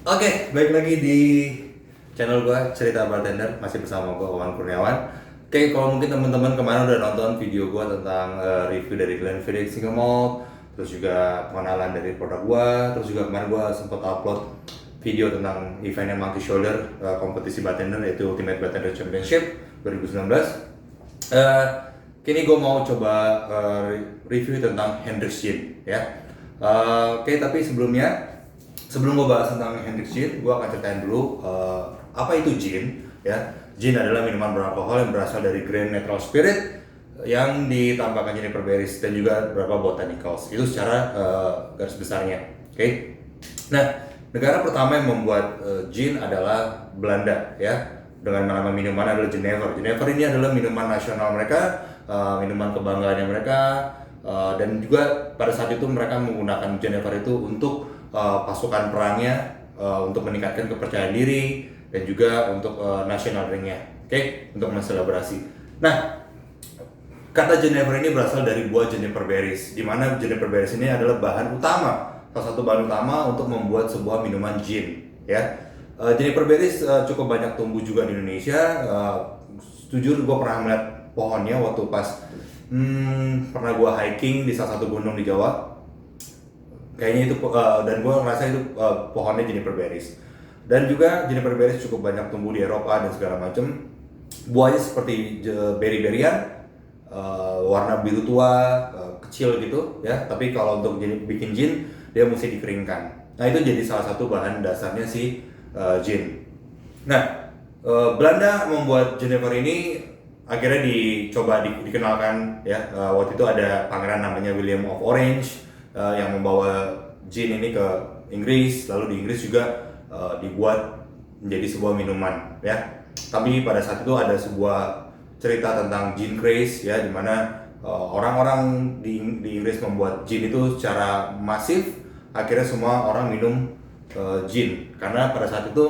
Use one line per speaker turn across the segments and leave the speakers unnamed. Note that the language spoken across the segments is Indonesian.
Oke, baik lagi di channel gua Cerita Bartender, masih bersama gua Wawan Kurniawan. Oke, kalau mungkin teman-teman kemarin udah nonton video gua tentang review dari Glenfiddich Single Malt, terus juga pengenalan dari produk gua, terus juga kemarin gua sempat upload video tentang eventnya Multi Shoulder kompetisi bartender yaitu Ultimate Bartender Championship 2019. Eh, Kini gue mau coba review tentang Hendrix Gin ya. Oke, tapi sebelum gue bahas tentang Hendrix Gin, gue akan ceritain dulu apa itu gin ya. Gin adalah minuman beralkohol yang berasal dari grain natural spirit yang ditambahkan juniper berries dan juga beberapa botanicals. Itu secara garis besarnya. Oke. Nah, negara pertama yang membuat gin adalah Belanda ya. Dengan nama minuman adalah Genever. Genever ini adalah minuman nasional mereka, minuman kebanggaannya mereka, dan juga pada saat itu mereka menggunakan Genever itu untuk pasukan perangnya, untuk meningkatkan kepercayaan diri dan juga untuk national drinknya, oke, untuk menselebrasi. Nah, kata Genever ini berasal dari buah Juniper berries, di mana Juniper berries ini adalah bahan utama, salah satu bahan utama untuk membuat sebuah minuman gin, ya. Juniper berries cukup banyak tumbuh juga di Indonesia. Jujur gue pernah melihat pohonnya waktu pas pernah gue hiking di salah satu gunung di Jawa. Kayaknya itu dan gue ngerasa itu pohonnya Juniper berries. Dan juga Juniper berries cukup banyak tumbuh di Eropa dan segala macam. Buahnya seperti berry-berryan, warna biru tua, kecil gitu ya. Tapi kalau untuk bikin gin dia mesti dikeringkan. Nah, itu jadi salah satu bahan dasarnya si gin. Nah, Belanda membuat Genever ini akhirnya dikenalkan ya. Waktu itu ada pangeran namanya William of Orange yang membawa gin ini ke Inggris, lalu di Inggris juga dibuat menjadi sebuah minuman ya. Tapi pada saat itu ada sebuah cerita tentang gin craze ya, dimana orang-orang di Inggris membuat gin itu secara masif. Akhirnya semua orang minum gin karena pada saat itu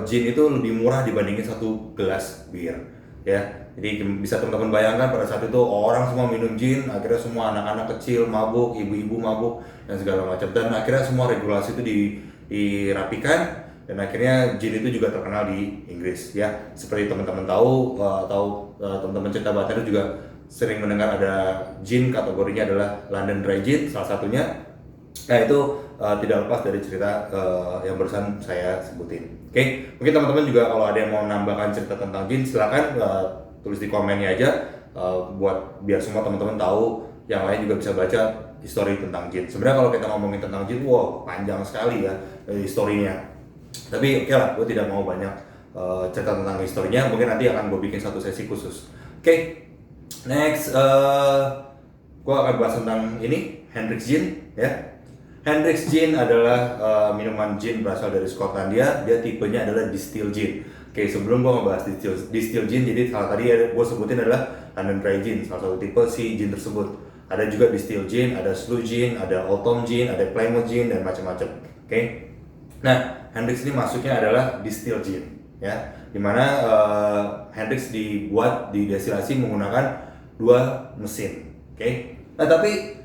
gin itu lebih murah dibandingin satu gelas bir ya. Jadi bisa teman-teman bayangkan pada saat itu orang semua minum gin, akhirnya semua anak-anak kecil mabuk, ibu-ibu mabuk dan segala macam, dan akhirnya semua regulasi itu dirapikan dan akhirnya gin itu juga terkenal di Inggris ya. Seperti teman-teman tahu atau teman-teman cerita bartender juga sering mendengar ada gin kategorinya adalah London Dry Gin salah satunya. Nah, itu tidak lepas dari cerita yang barusan saya sebutin. Oke, mungkin teman-teman juga kalau ada yang mau menambahkan cerita tentang gin, silakan tulis di komennya aja, buat biar semua teman-teman tahu, yang lain juga bisa baca histori tentang gin. Sebenarnya kalau kita ngomongin tentang gin, wow, panjang sekali ya historinya. Tapi oke lah, gue tidak mau banyak cerita tentang historinya. Mungkin nanti akan gue bikin satu sesi khusus. Oke, next, gue akan bahas tentang ini Hendrix Gin ya. Hendrix Gin adalah minuman gin berasal dari Skotlandia. Dia tipenya adalah distill gin. Oke, sebelum gue ngebahas distill gin, jadi salah tadi gue sebutin adalah London Dry Gin, salah satu tipe si gin tersebut. Ada juga distill gin, ada sloe gin, ada autumn gin, ada Plymouth gin dan macam-macam. Oke. Nah, Hendrix ini masuknya adalah distill gin, ya, dimana Hendrix didestilasi menggunakan dua mesin. Oke. Nah, tapi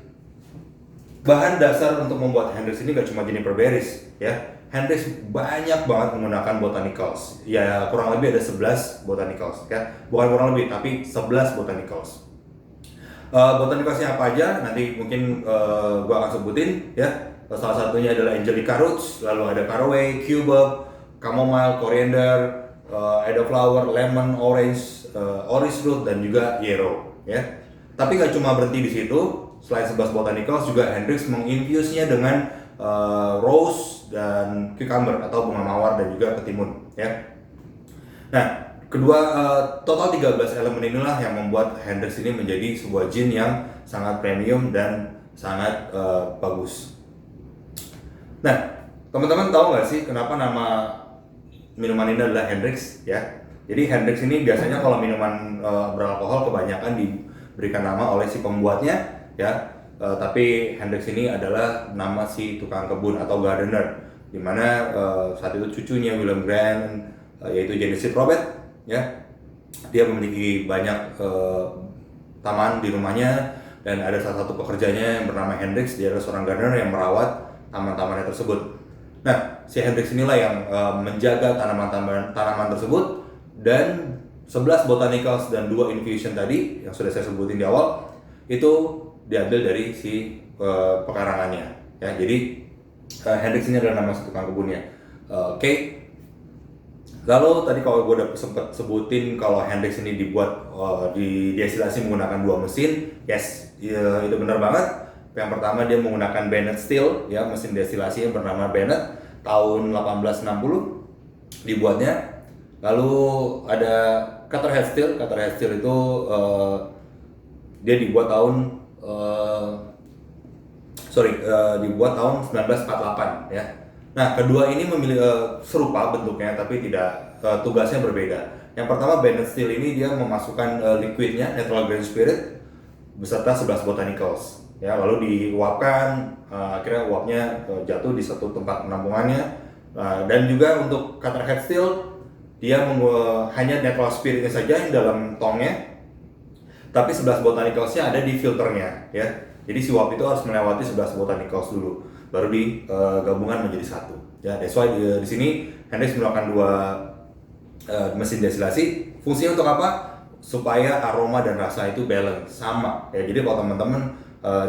bahan dasar untuk membuat Hendrix ini gak cuma Juniper berries ya. Hendrix banyak banget menggunakan botanicals. Ya, kurang lebih ada 11 botanicals ya. Bukan kurang lebih, tapi 11 botanicals. Botanicalsnya apa aja nanti mungkin gua akan sebutin ya. Salah satunya adalah Angelica roots, lalu ada caraway, cubeb, chamomile, coriander, elderflower, lemon, orange, orris root dan juga yarrow ya. Tapi nggak cuma berhenti di situ. Selain 11 botanicals, juga Hendrix menginfusnya dengan rose dan cucumber atau bunga mawar dan juga ketimun ya. Nah, total 13 elemen inilah yang membuat Hendrix ini menjadi sebuah gin yang sangat premium dan sangat bagus. Nah, teman-teman tahu nggak sih kenapa nama minuman ini adalah Hendrix ya? Jadi Hendrix ini biasanya kalau minuman beralkohol kebanyakan diberikan nama oleh si pembuatnya ya. Tapi Hendrix ini adalah nama si tukang kebun atau gardener, dimana saat itu cucunya William Grant yaitu Genesis Robert ya. Dia memiliki banyak taman di rumahnya dan ada salah satu pekerjanya yang bernama Hendrix. Dia adalah seorang gardener yang merawat taman-tamannya tersebut. Nah, si Hendrix inilah yang menjaga tanaman tersebut, dan 11 botanicals dan 2 infusion tadi yang sudah saya sebutin di awal itu diambil dari si pekarangannya ya. Jadi Hendrix ini adalah nama tukang kebunnya. Oke. Lalu tadi kalau gue udah sempat sebutin kalau Hendrix ini dibuat didestilasi menggunakan 2 mesin. Yes, ya, itu benar banget. Yang pertama dia menggunakan Bennett Steel ya, mesin destilasi yang bernama Bennett, tahun 1860 dibuatnya. Lalu ada Cutterhead Steel. Cutterhead Steel itu dia dibuat tahun dibuat tahun 1948 ya. Nah, kedua ini memiliki serupa bentuknya tapi tidak tugasnya berbeda. Yang pertama Bennett Steel ini dia memasukkan liquidnya natural grain spirit beserta 11 botanicals ya, lalu diuapkan, akhirnya uapnya jatuh di satu tempat penampungannya. Dan juga untuk Cutterhead Steel dia hanya natural spiritnya saja yang dalam tongnya, tapi 11 botanicalsnya ada di filternya ya. Jadi si uap itu harus melewati 11 botanicals dulu, baru digabungan menjadi satu. Ya, that's why di sini Hendrix menggunakan 2 mesin destilasi. Fungsinya untuk apa? Supaya aroma dan rasa itu balance, sama. Ya, jadi kalau teman-teman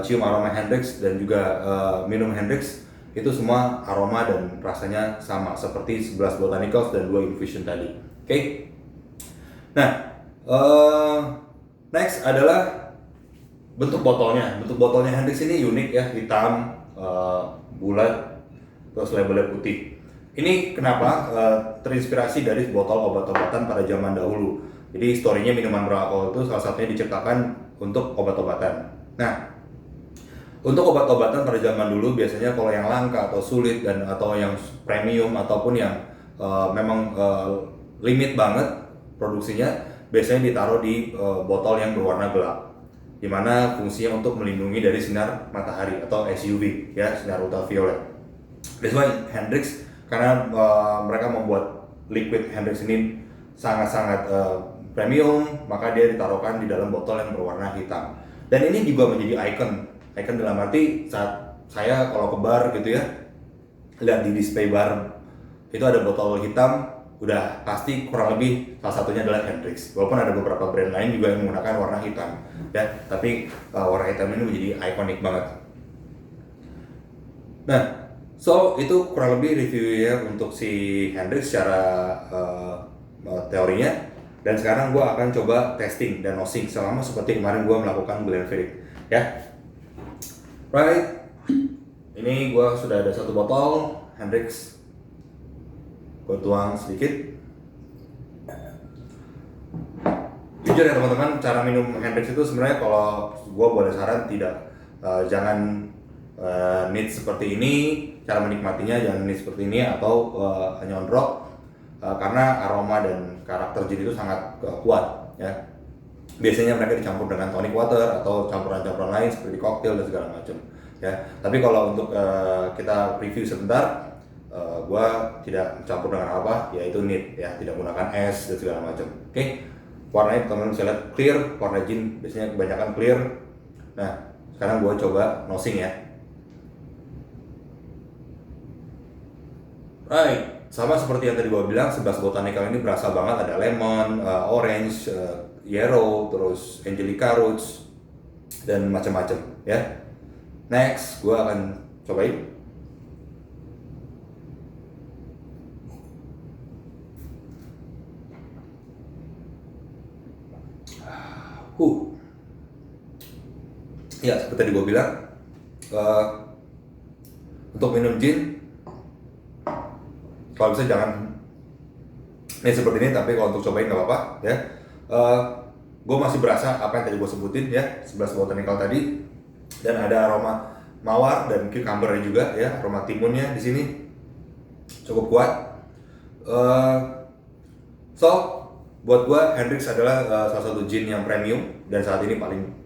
cium aroma Hendrix dan juga minum Hendrix, itu semua aroma dan rasanya sama seperti 11 botanicals dan 2 infusion tadi. Oke. Nah, next adalah bentuk botolnya. Bentuk botolnya Hendrix ini unik ya, hitam, bulat, terus labelnya putih. Ini kenapa? Terinspirasi dari botol obat-obatan pada zaman dahulu. Jadi historinya minuman beralkohol itu salah satunya diciptakan untuk obat-obatan. Nah, untuk obat-obatan pada zaman dulu biasanya kalau yang langka atau sulit dan atau yang premium ataupun yang memang limit banget produksinya, biasanya ditaruh di botol yang berwarna gelap, dimana fungsinya untuk melindungi dari sinar matahari atau SUV ya, sinar ultraviolet. That's why Hendrix, karena mereka membuat liquid Hendrix ini sangat-sangat premium, maka dia ditaruhkan di dalam botol yang berwarna hitam. Dan ini juga menjadi icon dalam arti saat saya kalau ke bar gitu ya, lihat di display bar itu ada botol hitam, udah pasti kurang lebih salah satunya adalah Hendrix. Walaupun ada beberapa brand lain juga yang menggunakan warna hitam ya, tapi warna hitam ini menjadi ikonik banget. Nah, so itu kurang lebih reviewnya untuk si Hendrix secara teorinya. Dan sekarang gue akan coba testing dan nosing selama seperti kemarin gue melakukan Glenfiddich ya. Right, ini gue sudah ada 1 botol Hendrix. Gue tuang sedikit. Jujur ya teman-teman, cara minum Hendrix itu sebenarnya kalau gue boleh saran tidak, jangan neat seperti ini. Cara menikmatinya jangan neat seperti ini atau nyondrok, karena aroma dan karakter gin itu sangat kuat ya. Biasanya mereka dicampur dengan tonic water atau campuran-campuran lain seperti koktail dan segala macam ya. Tapi kalau untuk kita review sebentar, gua tidak campur dengan apa, yaitu neat ya, tidak menggunakan es dan segala macam. Oke. Warnanya teman-teman bisa lihat clear, warna gin biasanya kebanyakan clear. Nah, sekarang gua coba nosing ya. Right. Sama seperti yang tadi gue bilang, 11 botanical ini berasa banget, ada lemon, orange, yarrow, terus angelica roots, dan macam-macam ya. Next, gue akan cobain. Ya, seperti tadi gue bilang, untuk minum gin, kalau bisa jangan ini seperti ini, tapi kalau untuk cobain nggak apa-apa ya. Gue masih berasa apa yang tadi gue sebutin ya, 11 botanical tadi, dan ada aroma mawar dan cucumber juga ya, aroma timunnya di sini cukup kuat. So buat gue Hendrix adalah salah satu gin yang premium dan saat ini paling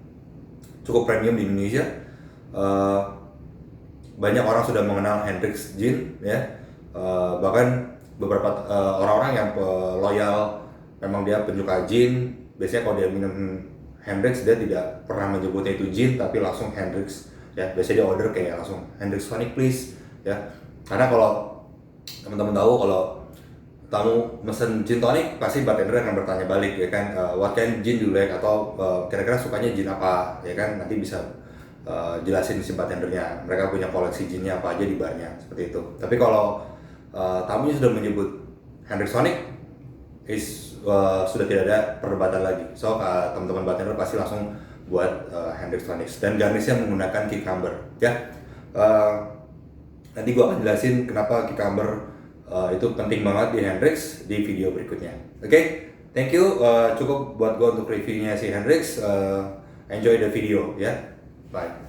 cukup premium di Indonesia. Banyak orang sudah mengenal Hendrix gin ya. Bahkan beberapa orang-orang yang loyal, memang dia penyuka gin, biasanya kalau dia minum Hendrix dia tidak pernah menyebutnya itu gin tapi langsung Hendrix ya. Biasanya dia order kayak langsung Hendrix tonic please ya, karena kalau teman-teman tahu kalau tamu mesen gin tonic pasti bartender akan bertanya balik ya kan, what kind gin you like, atau kira-kira sukanya gin apa ya kan, nanti bisa jelasin si bartendernya mereka punya koleksi ginnya apa aja di barnya seperti itu. Tapi kalau tamunya sudah menyebut Hendrix Tonic, sudah tidak ada perdebatan lagi. So teman-teman bartender pasti langsung buat Hendrix Tonic dan garnishnya menggunakan cucumber ya. Nanti gua akan jelasin kenapa cucumber itu penting banget di Hendrix di video berikutnya. Oke, thank you. Cukup buat gue untuk reviewnya si Hendrix. Enjoy the video ya. Bye.